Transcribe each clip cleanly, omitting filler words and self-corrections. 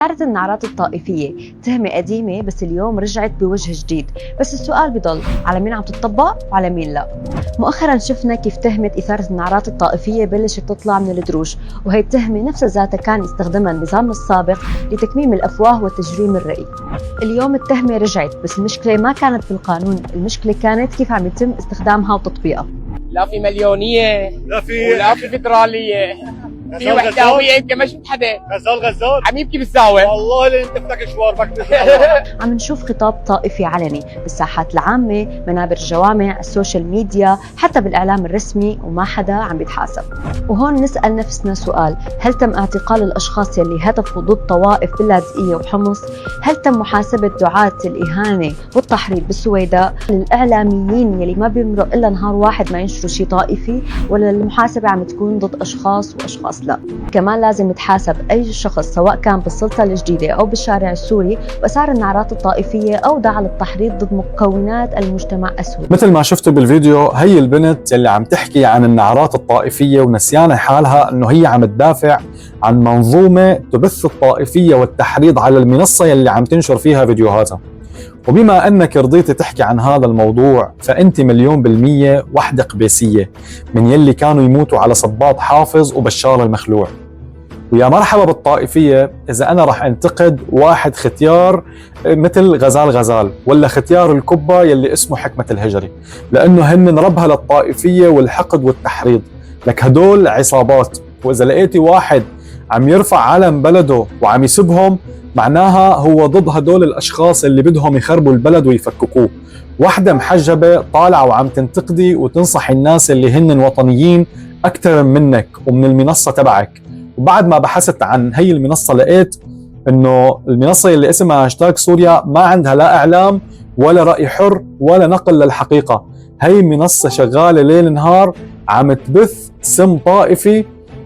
صارت النعرات الطائفية تهمة قديمة، بس اليوم رجعت بوجه جديد. بس السؤال بضل على مين عم تطبق وعلى مين لا. مؤخرا شفنا كيف تهمة إثارة النعرات الطائفية بلشت تطلع من الدروج، وهي التهمة نفس ذاتها كان يستخدمها النظام السابق لتكميم الأفواه وتجريم الرأي. اليوم التهمة رجعت، بس المشكلة ما كانت بالقانون، المشكلة كانت كيف عم يتم استخدامها وتطبيقها. لا في مليونية ولا في فدرالية، في وحداوية يمكن ما شفت حدا. غزال عم يبكي بالزاوية والله اللي انت بدك شواربك. عم نشوف خطاب طائفي علني بالساحات العامة، منابر الجوامع، السوشيال ميديا، حتى بالإعلام الرسمي، وما حدا عم بيتحاسب. وهون نسأل نفسنا سؤال: هل تم اعتقال الأشخاص يلي هدفوا ضد طوائف باللاذقية وحمص؟ هل تم محاسبة دعاة الإهانة والتحريض بالسويداء؟ الإعلاميين يلي ما بيمرق إلا نهار واحد ما ينشروا شيء طائفي؟ ولا المحاسبة عم تكون ضد أشخاص وأشخاص لا؟ كمان لازم يتحاسب أي شخص سواء كان بالسلطة الجديدة أو بالشارع السوري وأسار النعرات الطائفية أو دعا للتحريض ضد مكونات المجتمع السوري. مثل ما شفتوا بالفيديو، هي البنت اللي عم تحكي عن النعرات الطائفية ونسيانة حالها انه هي عم تدافع عن منظومة تبث الطائفية والتحريض على المنصة يلي عم تنشر فيها فيديوهاتها. وبما انك رضيتي تحكي عن هذا الموضوع، فانت 100% وحدة قبيسية من يلي كانوا يموتوا على صباط حافظ وبشار المخلوع. ويا مرحبا بالطائفية إذا أنا رح أنتقد واحد ختيار مثل غزال ولا ختيار الكبة يلي اسمه حكمة الهجري، لأنه هن ربها للطائفية والحقد والتحريض. لك هدول عصابات، وإذا لقيتي واحد عم يرفع علم بلده وعم يسبهم، معناها هو ضد هدول الأشخاص اللي بدهم يخربوا البلد ويفككوه. واحدة محجبة طالعة وعم تنتقدي وتنصح الناس اللي هن وطنيين أكثر منك ومن المنصة تبعك. وبعد ما بحثت عن هي المنصة لقيت انه المنصة اللي اسمها هاشتاج سوريا ما عندها لا اعلام ولا رأي حر ولا نقل للحقيقة. هي منصة شغالة ليل نهار عم تبث سم طائفي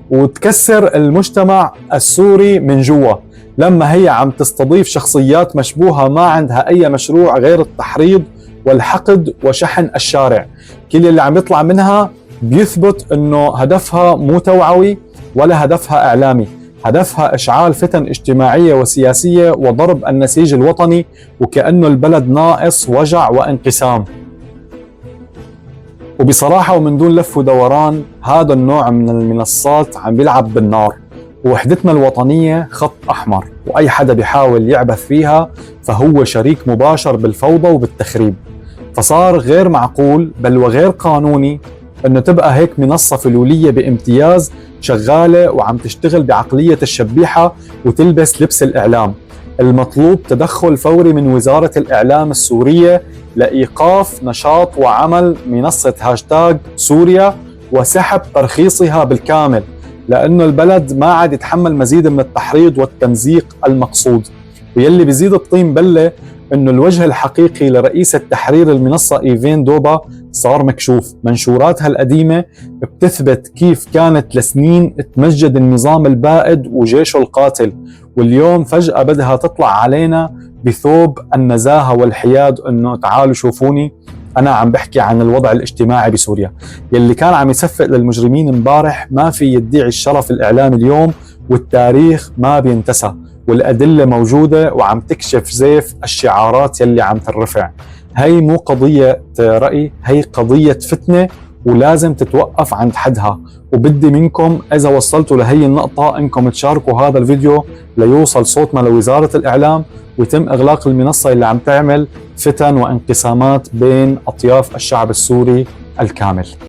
وتكسر المجتمع السوري من جوا، لما هي عم تستضيف شخصيات مشبوهة ما عندها اي مشروع غير التحريض والحقد وشحن الشارع. كل اللي عم يطلع منها بيثبت انه هدفها مو توعوي ولا هدفها إعلامي، هدفها إشعال فتن اجتماعية وسياسية وضرب النسيج الوطني، وكأنه البلد ناقص وجع وانقسام. وبصراحة ومن دون لف ودوران، هذا النوع من المنصات عم بيلعب بالنار، ووحدتنا الوطنية خط أحمر، وأي حدا بيحاول يعبث فيها فهو شريك مباشر بالفوضى وبالتخريب. فصار غير معقول بل وغير قانوني انه تبقى هيك منصة فلولية بامتياز شغالة وعم تشتغل بعقلية الشبيحة وتلبس لبس الإعلام. المطلوب تدخل فوري من وزارة الإعلام السورية لإيقاف نشاط وعمل منصة هاشتاج سوريا وسحب ترخيصها بالكامل، لأنه البلد ما عاد يتحمل مزيد من التحريض والتمزيق المقصود. ويلي بيزيد الطين بلة انه الوجه الحقيقي لرئيسة تحرير المنصة إيفين دوبا صار مكشوف. منشوراتها القديمة بتثبت كيف كانت لسنين تمجد النظام البائد وجيشه القاتل، واليوم فجأة بدها تطلع علينا بثوب النزاهة والحياد انه تعالوا شوفوني انا عم بحكي عن الوضع الاجتماعي بسوريا. يلي كان عم يصفق للمجرمين امبارح ما في يدعي الشرف الإعلامي اليوم، والتاريخ ما بينتسى، والأدلة موجودة وعم تكشف زيف الشعارات يلي عم ترفع. هي مو قضية رأي، هي قضية فتنة ولازم تتوقف عند حدها. وبدي منكم إذا وصلتوا لهي النقطة إنكم تشاركوا هذا الفيديو ليوصل صوتنا لوزارة الإعلام ويتم إغلاق المنصة اللي عم تعمل فتن وانقسامات بين أطياف الشعب السوري الكامل.